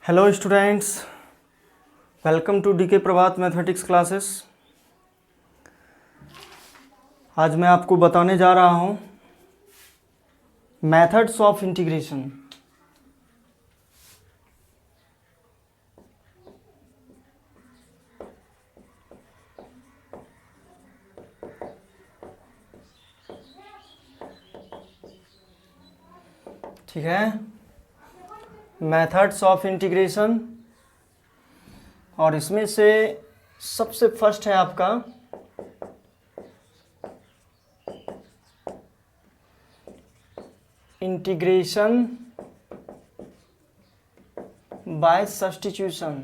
Hello students, welcome to DK Prabhat mathematics classes. आज मैं आपको बताने जा रहा हूँ मेथड्स ऑफ इंटीग्रेशन। ठीक है, मेथड्स ऑफ इंटीग्रेशन। और इसमें से सबसे फर्स्ट है आपका इंटीग्रेशन बाय सब्स्टिट्यूशन।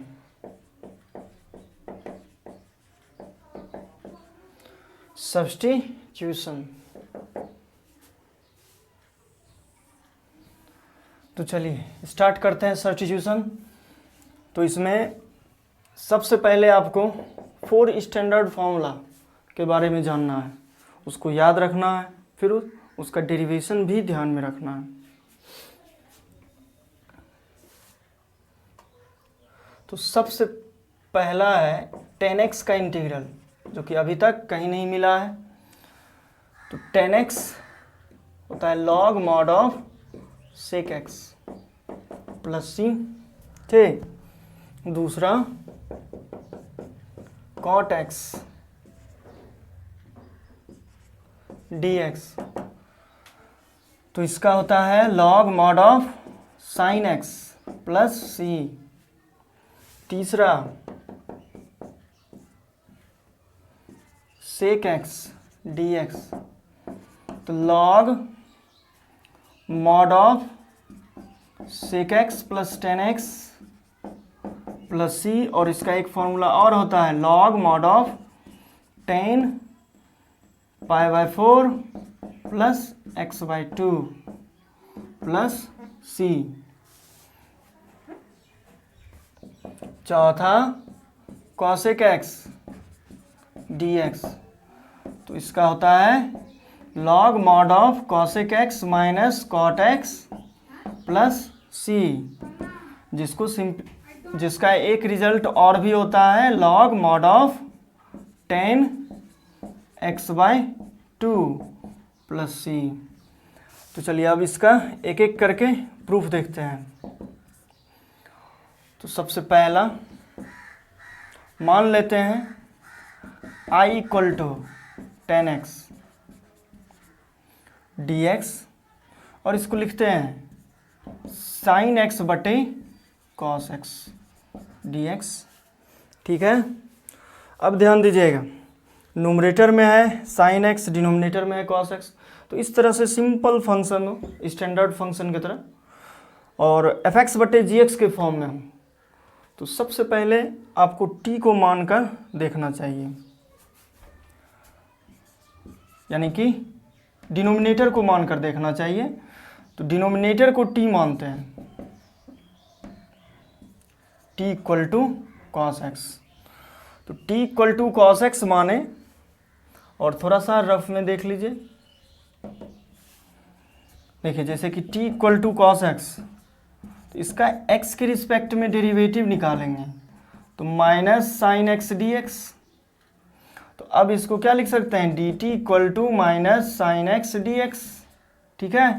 सब्स्टिट्यूशन तो चलिए स्टार्ट करते हैं सब्स्टिट्यूशन। तो इसमें सबसे पहले आपको 4 स्टैंडर्ड फार्मूला के बारे में जानना है, उसको याद रखना है, फिर उसका डेरिवेशन भी ध्यान में रखना है। तो सबसे पहला है 10x का इंटीग्रल, जो कि अभी तक कहीं नहीं मिला है। तो 10x होता है log mod of sec x plus c। ठीक, दूसरा cot x dx, तो इसका होता है log mod of sin x plus c। तीसरा sec x dx, तो log mod of sec x plus 10x plus c। और इसका एक फॉर्मूला और होता है log mod of 10 π/4 plus x/2 plus c। चौथा cosec x dx, तो इसका होता है log mod of cosec x minus cot x plus c, जिसका एक रिजल्ट और भी होता है log mod of 10 x/2 plus c। तो चलिए अब इसका एक एक करके प्रूफ देखते हैं। तो सबसे पहला मान लेते हैं i equal to 10x dx, और इसको लिखते हैं sin x बटे cos x dx। ठीक है, अब ध्यान दीजिएगा, न्यूमरेटर में है sin x, डिनोमिनेटर में है cos x। तो इस तरह से सिंपल फंक्शन हो, स्टैंडर्ड फंक्शन की तरह, और fx बटे gx के फॉर्म में हो। तो सबसे पहले आपको t को मानकर देखना चाहिए, यानी कि डिनोमिनेटर को मानकर देखना चाहिए। तो डिनोमिनेटर को t मानते हैं, t equal to cos x. तो t equal to cos x माने, और थोड़ा सा रफ में देख लीजिए। देखिए, जैसे कि t equal to cos x, तो इसका x के रिस्पेक्ट में डेरिवेटिव निकालेंगे, तो minus sine x d x. तो अब इसको क्या लिख सकते हैं, d t equal to minus sine x d x. ठीक है,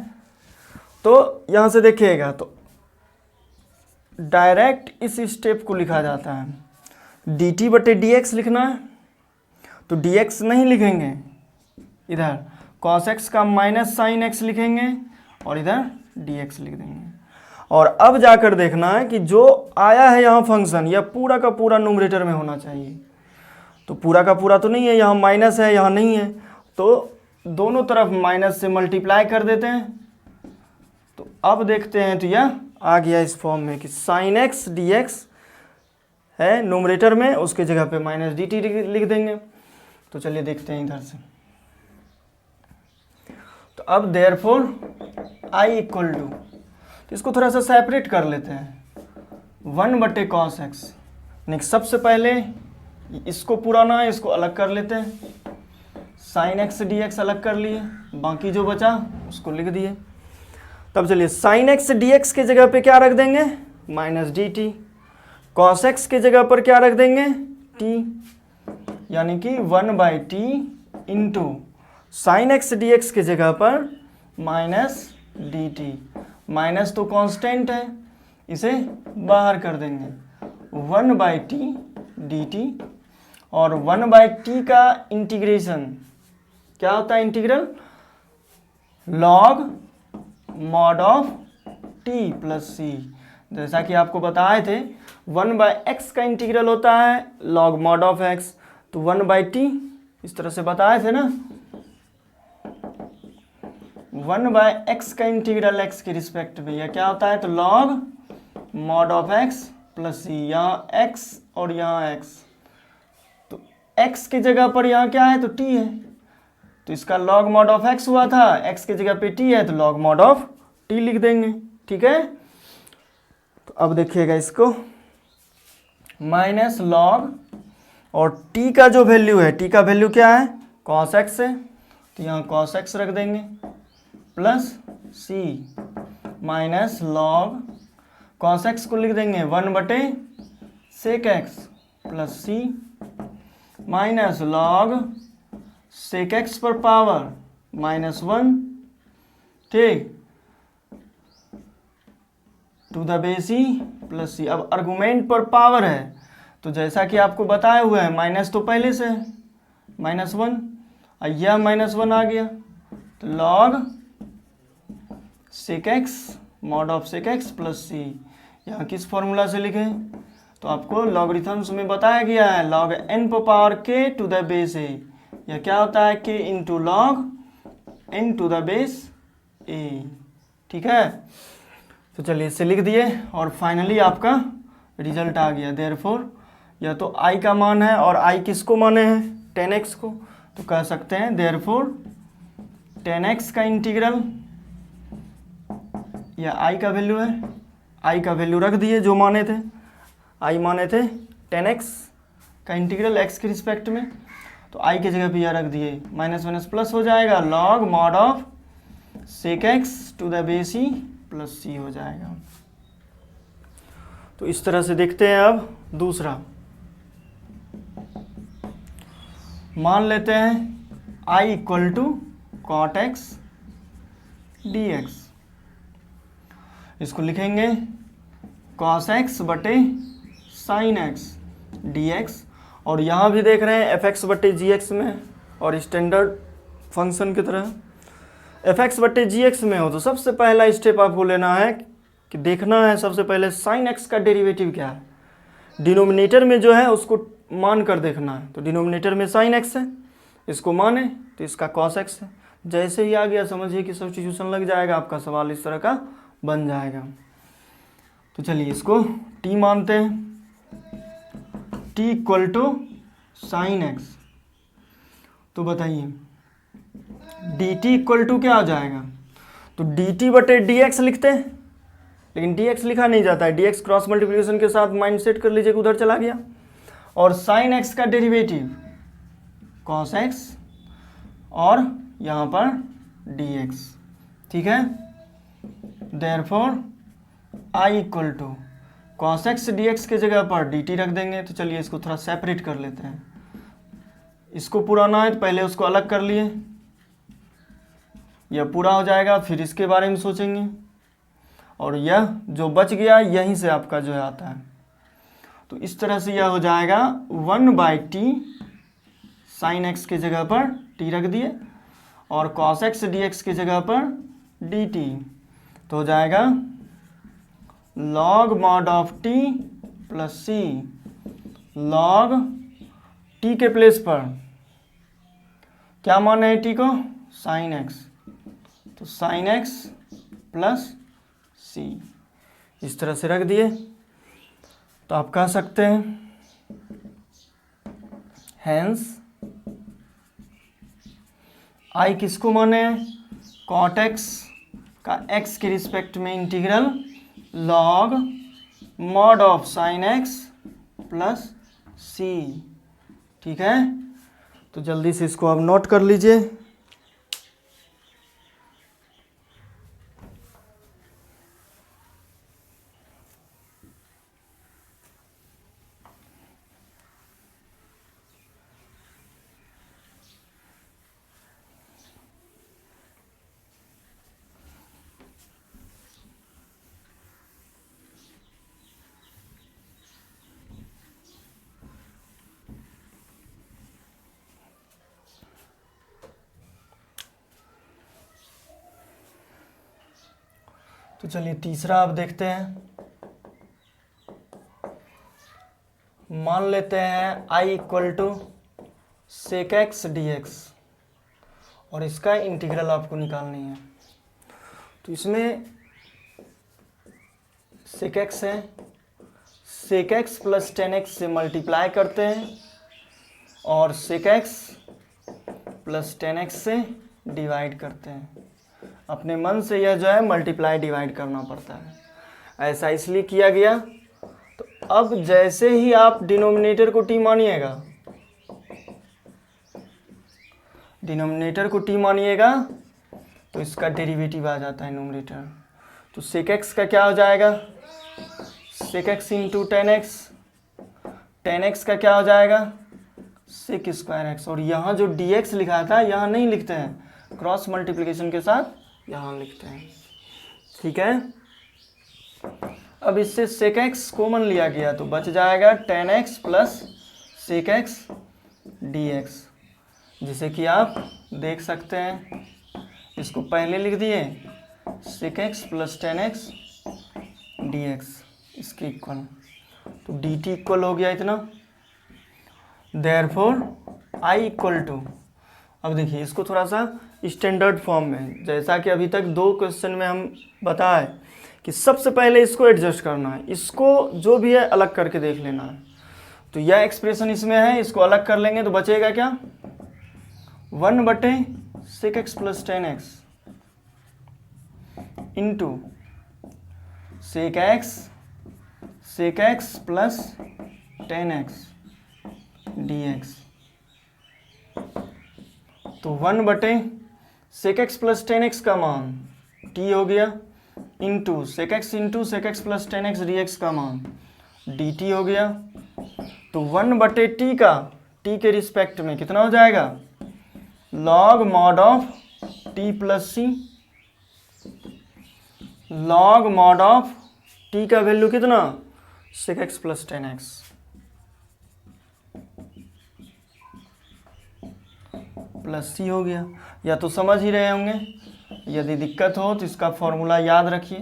तो यहाँ से देखिएगा, तो डायरेक्ट इस स्टेप को लिखा जाता है, डी टी बटे डी एक्स लिखना है। तो डी एक्स नहीं लिखेंगे, इधर कॉस एक्स का माइनस साइन एक्स लिखेंगे, और इधर डी एक्स लिख देंगे। और अब जाकर देखना है कि जो आया है यहाँ फंक्शन, यह पूरा का पूरा न्यूमरेटर में होना चाहिए। तो पूरा का पूरा तो नहीं है, यहाँ माइनस है, यहाँ नहीं है, तो दोनों तरफ माइनस से मल्टीप्लाई कर देते हैं। तो अब देखते हैं, तो यह आ गया इस फॉर्म में कि साइन एक्स डी एक्स है न्यूमरेटर में, उसके जगह पे माइनस डी टी लिख देंगे। तो चलिए देखते हैं इधर से। तो अब देयरफॉर आई इक्वल टू, तो इसको थोड़ा सा सेपरेट कर लेते हैं, 1 बटे कॉस एक्स। सबसे पहले इसको पुराना है, इसको अलग कर लेते हैं, साइन एक्स डी एक्स अलग कर लिए, बाकी जो बचा उसको लिख दिए। तब चलिए साइन एक्स डी एक्स के जगह पे क्या रख देंगे, minus D T. Cos x के जगह पर क्या रख देंगे, टी, यानी कि 1/t into sine x d x के जगह पर माइनस डी टी। माइनस तो कांस्टेंट है, इसे बाहर कर देंगे, 1/t dt, और 1/t का इंटीग्रेशन क्या होता है, integral log mod of t plus C. जैसा कि आपको बताए थे 1/x का इंटीग्रल होता है लॉग मॉड ऑफ x, तो 1/t इस तरह से बताए थे ना, 1/x का इंटीग्रल x के रिस्पेक्ट में यह क्या होता है, तो log mod of x plus C. यहाँ x और यहाँ x, तो x की जगह पर यहाँ क्या है, तो t है, तो इसका log mod ऑफ x हुआ था, x की जगह पे t है तो log mod ऑफ t लिख देंगे। ठीक है, तो अब देखिएगा इसको, माइनस लॉग, और t का जो वैल्यू है, t का वैल्यू क्या है, cos x है, तो यहाँ cos x रख देंगे, plus c minus log cos x को लिख देंगे 1/sec x plus c minus log sec x पर पावर -1, ठीक, to the base e plus c। अब आर्गुमेंट पर पावर है, तो जैसा कि आपको बताया हुआ है माइनस तो पहले से है, -1, और यह -1 आ गया, तो log sec x mod of sec x plus c। यहाँ किस फॉर्मूला से लिखें, तो आपको लॉगरिथम्स में बताया गया है log n पर power k to the base a, यह क्या होता है, k into log n to the base a। ठीक है, तो चलिए इसे लिख दिए, और फाइनली आपका रिजल्ट आ गया। देयरफॉर यह तो i का मान है, और i किसको माने हैं, 10x को, तो कह सकते हैं देयरफॉर 10x का इंटीग्रल, यह i का वैल्यू है, i का वैल्यू रख दिए जो माने थे, i माने थे 10x का इंटीग्रल x के रिस्पेक्ट में, तो i की जगह पे यह रख दिए, माइनस माइनस प्लस हो जाएगा, log mod of sec x to the base e plus c हो जाएगा। तो इस तरह से देखते हैं। अब दूसरा मान लेते हैं i equal to cot x dx, इसको लिखेंगे cos x बटे sin x dx, और यहाँ भी देख रहे हैं fx बटे gx में, और स्टैंडर्ड फंक्शन की तरह fx बटे gx में हो, तो सबसे पहला स्टेप आपको लेना है कि देखना है सबसे पहले sin x का डेरिवेटिव क्या है, डिनोमिनेटर में जो है उसको मान कर देखना है, तो डिनोमिनेटर में sin x है, इसको माने तो इसका cos x है। जैसे ही आ गया समझिए कि सब्स्टिट्यूशन लग जाएगा, आपका सवाल इस तरह का बन जाएगा। तो चलिए इसको t मानते हैं, t equal to sine x, तो बताइए dt इक्वल टू क्या हो जाएगा, तो dt बटे dx लिखते हैं, लेकिन dx लिखा नहीं जाता है, dx क्रॉस मल्टीप्लिकेशन के साथ माइंड सेट कर लीजिए कि उधर चला गया, और साइन x का डेरिवेटिव cos x, और यहाँ पर dx। ठीक है, therefore i equal to cos x dx के जगह पर dt रख देंगे। तो चलिए इसको थोड़ा सेपरेट कर लेते हैं, इसको पूरा ना है तो पहले उसको अलग कर लिए, यह पूरा हो जाएगा, फिर इसके बारे में सोचेंगे, और यह जो बच गया यहीं से आपका जो है आता है, तो इस तरह से यह हो जाएगा 1/t साइन x के जगह पर t रख दिए, और cos x dx के जगह पर dt, तो हो जाएगा log mod of t plus c, log t के प्लेस पर क्या माना है t को, साइन x, तो साइन x प्लस c, इस तरह से रख दिए। तो आप कह सकते हैं हैंस i किसको माने, cot x का x के रिस्पेक्ट में integral log mod of sine x plus c। ठीक है, तो जल्दी से इसको आप नोट कर लीजिए। तो चलिए तीसरा अब देखते हैं। मान लेते हैं I equal to sec x d x और इसका इंटीग्रल आपको निकालनी है। तो इसमें सेक एक्स है, sec x plus ten x से मल्टीप्लाई करते हैं और sec x plus ten x से डिवाइड करते हैं। अपने मन से यह जो है मल्टीप्लाई डिवाइड करना पड़ता है, ऐसा इसलिए किया गया। तो अब जैसे ही आप डिनोमिनेटर को टी मानिएगा, डिनोमिनेटर को टी मानिएगा तो इसका डेरिवेटिव आ जाता है न्यूमरेटर। तो सेक एक्स का क्या हो जाएगा, sec x into ten x, ten x का क्या हो जाएगा, सेक स्क्वायर एक्स। और यहाँ जो डी एक्स लिखा था यहाँ नहीं लिखते हैं, क्रॉस मल्टीप्लिकेशन के साथ यहाँ लिखते हैं। ठीक है, अब इससे सेक एक्स कॉमन लिया गया तो बच जाएगा ten x plus sec x d x, जिसे कि आप देख सकते हैं। इसको पहले लिख दिए sec x plus ten x d x इसके इक्वल, तो डी टी इक्वल हो गया इतना। देयरफॉर आई इक्वल टू, अब देखिए इसको थोड़ा सा स्टैंडर्ड फॉर्म में, जैसा कि अभी तक दो क्वेश्चन में हम बताए कि सबसे पहले इसको एडजस्ट करना है, इसको जो भी है अलग करके देख लेना है। तो यह एक्सप्रेशन इसमें है, इसको अलग कर लेंगे तो बचेगा क्या, 1/sec x plus ten x into sec x plus ten x d x. तो 1/sec x plus ten x का मान t हो गया, into sec x plus ten x d x का मान dt हो गया। तो 1/t का t के रिस्पेक्ट में कितना हो जाएगा, log mod of t plus C, log mod of t का वैल्यू कितना, sec x plus ten x plus C हो गया। या तो समझ ही रहे होंगे, यदि दिक्कत हो तो इसका फॉर्मूला याद रखिए,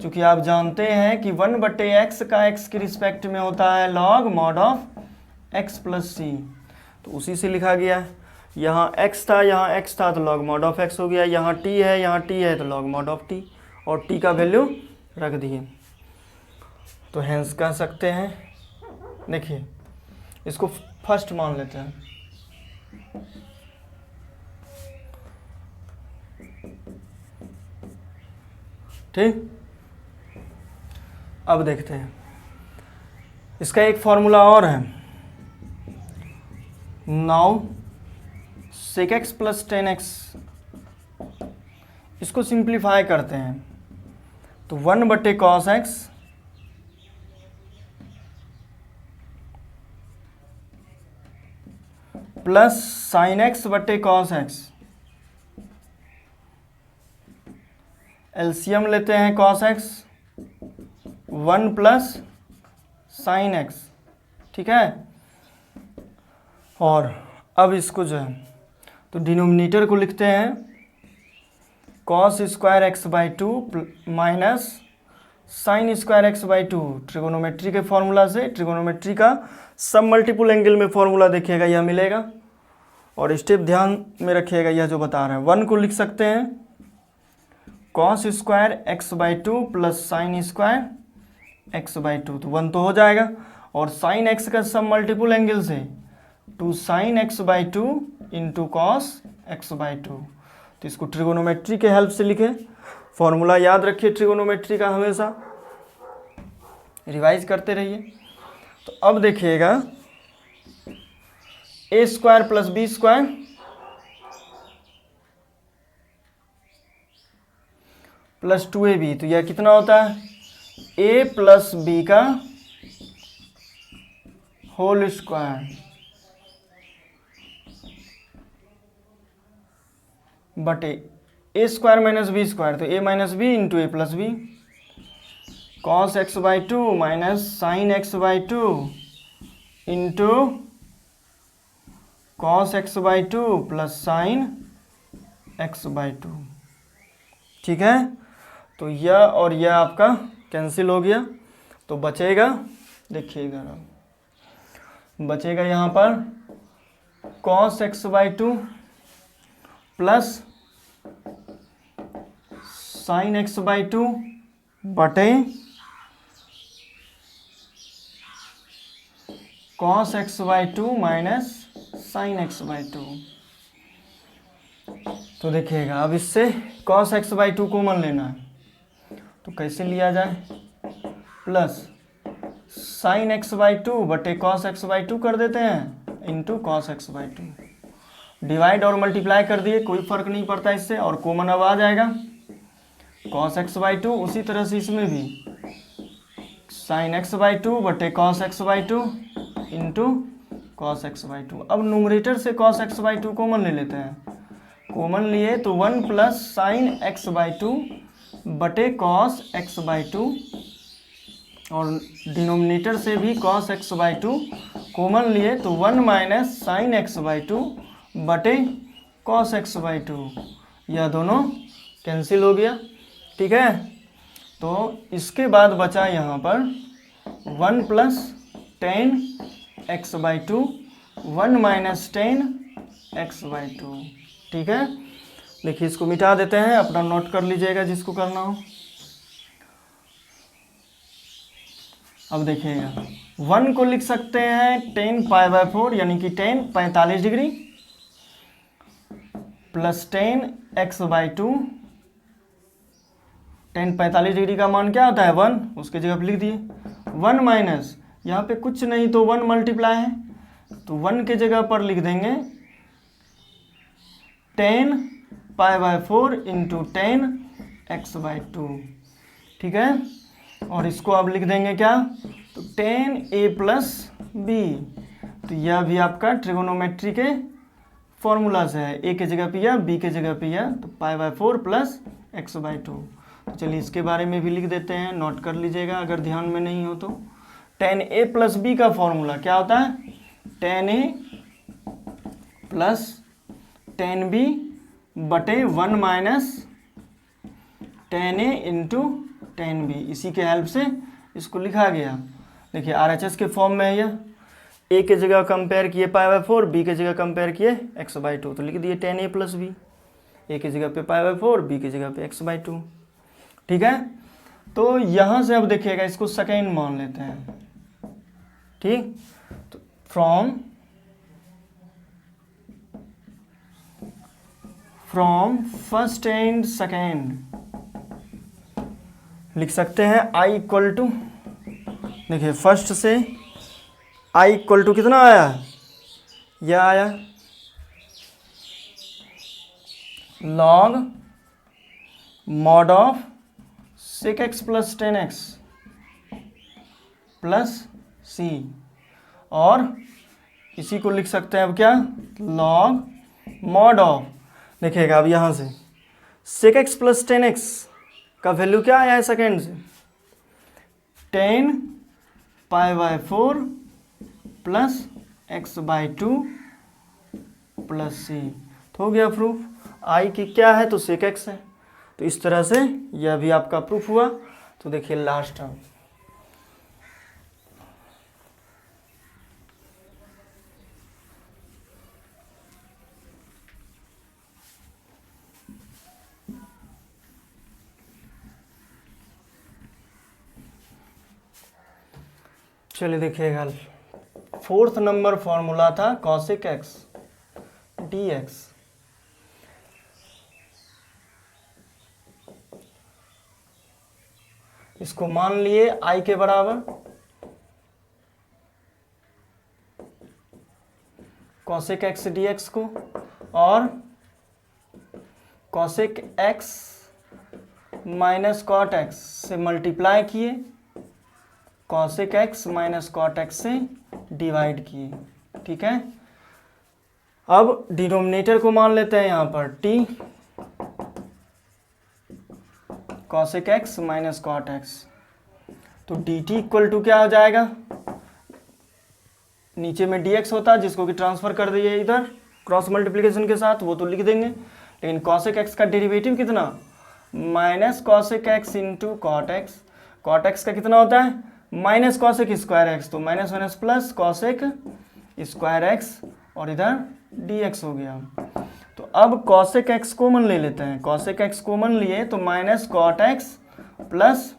क्योंकि आप जानते हैं कि 1/x का x के रिस्पेक्ट में होता है log mod of x plus C, तो उसी से लिखा गया है। यहाँ x था, यहाँ x था तो लॉग मॉड ऑफ x हो गया, यहाँ t है, यहाँ t है तो लॉग मॉड ऑफ t, और t का वैल्यू रख दिए। तो हेंस कह सकते हैं, देखिए इसको फर्स्ट मान लेते हैं। ठीक, अब देखते हैं इसका एक फॉर्मूला और है। Now sec x plus ten x, इसको सिंप्लीफाई करते हैं तो 1/cos x plus sign x बटे cos x, एलसीएम लेते हैं cos x, 1 plus sign x, ठीक है। और अब इसको जो है तो डिनोमिनेटर को लिखते हैं cos square x by two minus sine square x by to. Trigonometry के फॉर्मूला से, ट्रिगोनोमेट्री का सब मल्टीपल एंगल में फॉर्मूला देखिएगा यह मिलेगा, और स्टेप ध्यान में रखिएगा, यह जो बता रहे हैं। 1 को लिख सकते हैं cos square x by two plus sine square x by to, तो 1 तो हो जाएगा। और साइन एक्स का सब मल्टीपल एंगल से 2 sign x by two into cos x by to. तो इसको ट्रिगोनोमेट्री के हेल्प से लिखें, फॉर्मूला याद रखिए ट्रिगोनोमेट्री का, हमेशा रिवाइज करते रहिए। तो अब देखिएगा a square plus b square plus 2ab, तो यह कितना होता है, a प्लस बी का होल स्क्वायर बटे a square minus b square, तो a minus b into a plus b, cos x by two minus sine x by two into cos x by two plus sine x by two, ठीक है। तो यह और यह आपका cancel हो गया, तो बचेगा, देखिएगा बचेगा यहाँ पर cos x/2 plus sin x/2 बटे cos x/2 minus sin x/2। तो देखिएगा अब इससे cos x/2 कॉमन लेना है, तो कैसे लिया जाए, प्लस sin x/2 बटे cos x/2 कर देते हैं इंटू cos x/2, डिवाइड और मल्टीप्लाई कर दिए, कोई फर्क नहीं पड़ता इससे, और कॉमन अब आ जाएगा cos x/2। उसी तरह से इसमें भी sin x/2 बटे cos x/2 into cos x/2। अब न्यूमरेटर से cos x/2 कॉमन ले लेते हैं, कॉमन लिए तो 1 प्लस sin x/2 बटे cos x/2, और डिनोमिनेटर से भी cos x/2 कॉमन लिए तो 1 माइनस sin x/2 बटे cos x/2, यह दोनों कैंसिल हो गया। ठीक है, तो इसके बाद बचा यहाँ पर 1 प्लस 10 x/2 1 माइनस 10 x/2। ठीक है, देखिए इसको मिटा देते हैं, अपना नोट कर लीजिएगा जिसको करना हो। अब देखिएगा 1 को लिख सकते हैं 10π/4 यानी कि 10 45 डिग्री प्लस 10 x/2, 10 45 डिग्री का मान क्या होता है 1, उसके जगह पे लिख दिए 1 माइनस, यहाँ पे कुछ नहीं तो 1 मल्टीप्लाई है, तो 1 के जगह पर लिख देंगे 10π/4 इंटू 10 x/2। ठीक है, और इसको अब लिख देंगे क्या, तो 10a प्लस b, तो यह भी आपका ट्रिगोनोमेट्री के फॉर्मूला से है, a के जगह पे यह, b के जगह पे यह, तो π/4 प्लस x/2। तो चलिए इसके बारे में भी लिख देते हैं, नोट कर लीजिएगा अगर ध्यान में नहीं हो तो। 10a प्लस b का फॉर्मूला क्या होता है, 10a प्लस 10b बटे 1 माइनस 10a इंटू 10b, इसी के हेल्प से इसको लिखा गया। देखिए RHS के फॉर्म में है यह, a के जगह कंपेयर किए π/4, b के जगह कंपेयर किए x/2, तो लिख दिए 10a प्लस b, a की जगह पे π/4, b की जगह पे x/2। ठीक है, तो यहाँ से अब देखिएगा इसको सेकेंड मान लेते हैं। ठीक, तो फ्रॉम फर्स्ट एंड सेकेंड लिख सकते हैं i इक्वल टू, देखिए फर्स्ट से i इक्वल टू कितना आया, यह आया log mod of sec x plus 10x plus c, और इसी को लिख सकते हैं अब क्या, log mod ऑफ, देखिएगा अब यहाँ से sec x प्लस 10x का वैल्यू क्या आया है सेकेंड से, 10π/4 प्लस x/2 प्लस c, तो हो गया प्रूफ। i की क्या है, तो sec x है, तो इस तरह से यह भी आपका प्रूफ हुआ। तो देखिए लास्ट टर्म, चलिए देखिएगा 4th नंबर फॉर्मूला था cosec x dx। इसको मान लिए i के बराबर cosec x dx को, और cosec x minus cot x से मल्टीप्लाई किए, cosec x minus cot x से डिवाइड किए। ठीक है, अब डिनोमिनेटर को मान लेते हैं यहाँ पर t cosec x minus cot x, तो dt इक्वल टू क्या हो जाएगा, नीचे में dx होता है जिसको कि ट्रांसफर कर दिए इधर क्रॉस मल्टीप्लिकेशन के साथ, वो तो लिख देंगे, लेकिन cosec x का डेरिवेटिव कितना, minus cosec x into cot x. Cot x का कितना होता है माइनस कॉसेक स्क्वायर एक्स, तो minus minus plus cosec square x और इधर डी एक्स हो गया। तो अब कॉसेक एक्स कॉमन ले लेते हैं, कॉसेक एक्स कॉमन लिए तो minus cot x plus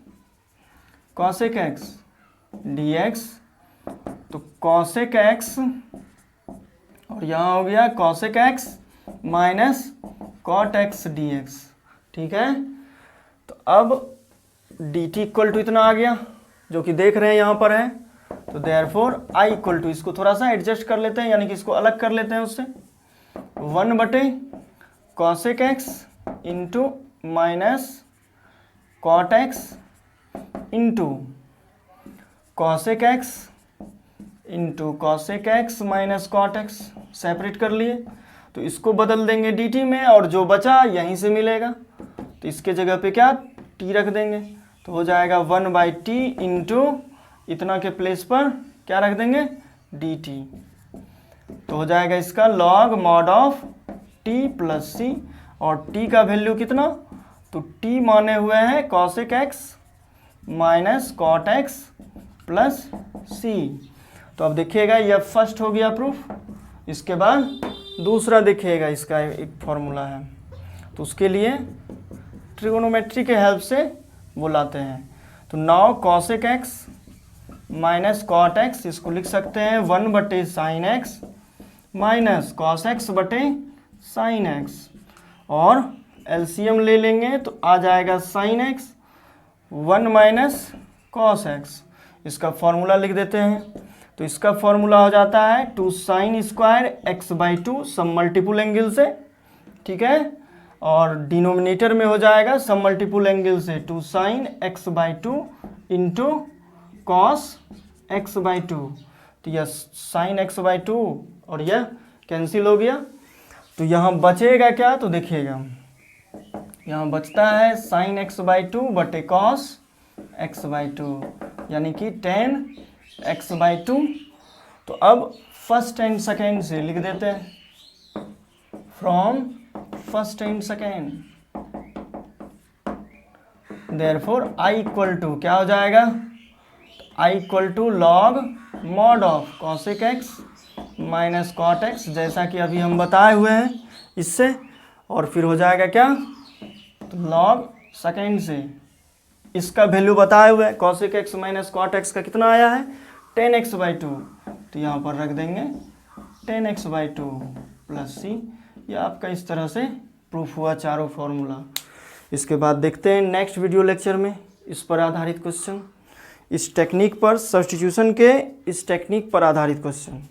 cosec x d x, तो कॉसेक एक्स और यहाँ हो गया cosec x minus cot x d x. ठीक है, तो अब डी टी इक्वल टू इतना आ गया जो कि देख रहे हैं यहाँ पर है, तो देयरफॉर आई इक्वल टू, इसको थोड़ा सा एडजस्ट कर लेते हैं यानी कि इसको अलग कर लेते हैं उससे, 1 बटे cosec x into minus cot x into cosec x into cosec x minus cot x, separate कर लिए। तो इसको बदल देंगे dt में और जो बचा यहीं से मिलेगा, तो इसके जगह पे क्या t रख देंगे, तो हो जाएगा 1/t इंटू इतना के प्लेस पर क्या रख देंगे dt, तो हो जाएगा इसका log mod of t plus c, और t का वैल्यू कितना, तो t माने हुए हैं cosec x minus cot x plus c। तो अब देखिएगा यह फर्स्ट हो गया प्रूफ, इसके बाद दूसरा देखिएगा, इसका एक फॉर्मूला है तो उसके लिए ट्रिगोनोमेट्री के हेल्प से वो लाते हैं। तो now cosec x minus cot x, इसको लिख सकते हैं 1 बटे sine x minus cos x बटे साइन एक्स, और एलसीएम ले लेंगे तो आ जाएगा sine x 1 minus cos x. इसका फॉर्मूला लिख देते हैं, तो इसका फॉर्मूला हो जाता है 2 साइन स्क्वायर एक्स बाई 2 सब मल्टीपल एंगल से, ठीक है, और डिनोमिनेटर में हो जाएगा सब मल्टीपल एंगल से 2 sign x by 2 into cos x by 2, तो यह साइन एक्स बाई 2 और यह कैंसिल हो गया। तो यहाँ बचेगा क्या, तो देखिएगा यहाँ बचता है साइन एक्स बाई 2 बटे कॉस एक्स बाई 2 यानी कि 10 एक्स बाई 2। तो अब फर्स्ट एंड सेकेंड से लिख देते हैं, from first and second, therefore I equal to क्या हो जाएगा, I equal to log mod of cosec x minus cot x, जैसा कि अभी हम बताए हुए हैं इससे, और फिर हो जाएगा क्या, तो लॉग सेकेंड से इसका वैल्यू बताए हुए cosec x minus cot x का कितना आया है 10x बाई 2, तो यहाँ पर रख देंगे 10x बाई 2 प्लस सी। ये आपका इस तरह से प्रूफ हुआ चारों फॉर्मूला। इसके बाद देखते हैं नेक्स्ट वीडियो लेक्चर में इस पर आधारित क्वेश्चन, इस टेक्निक पर, सब्स्टिट्यूशन के इस टेक्निक पर आधारित क्वेश्चन।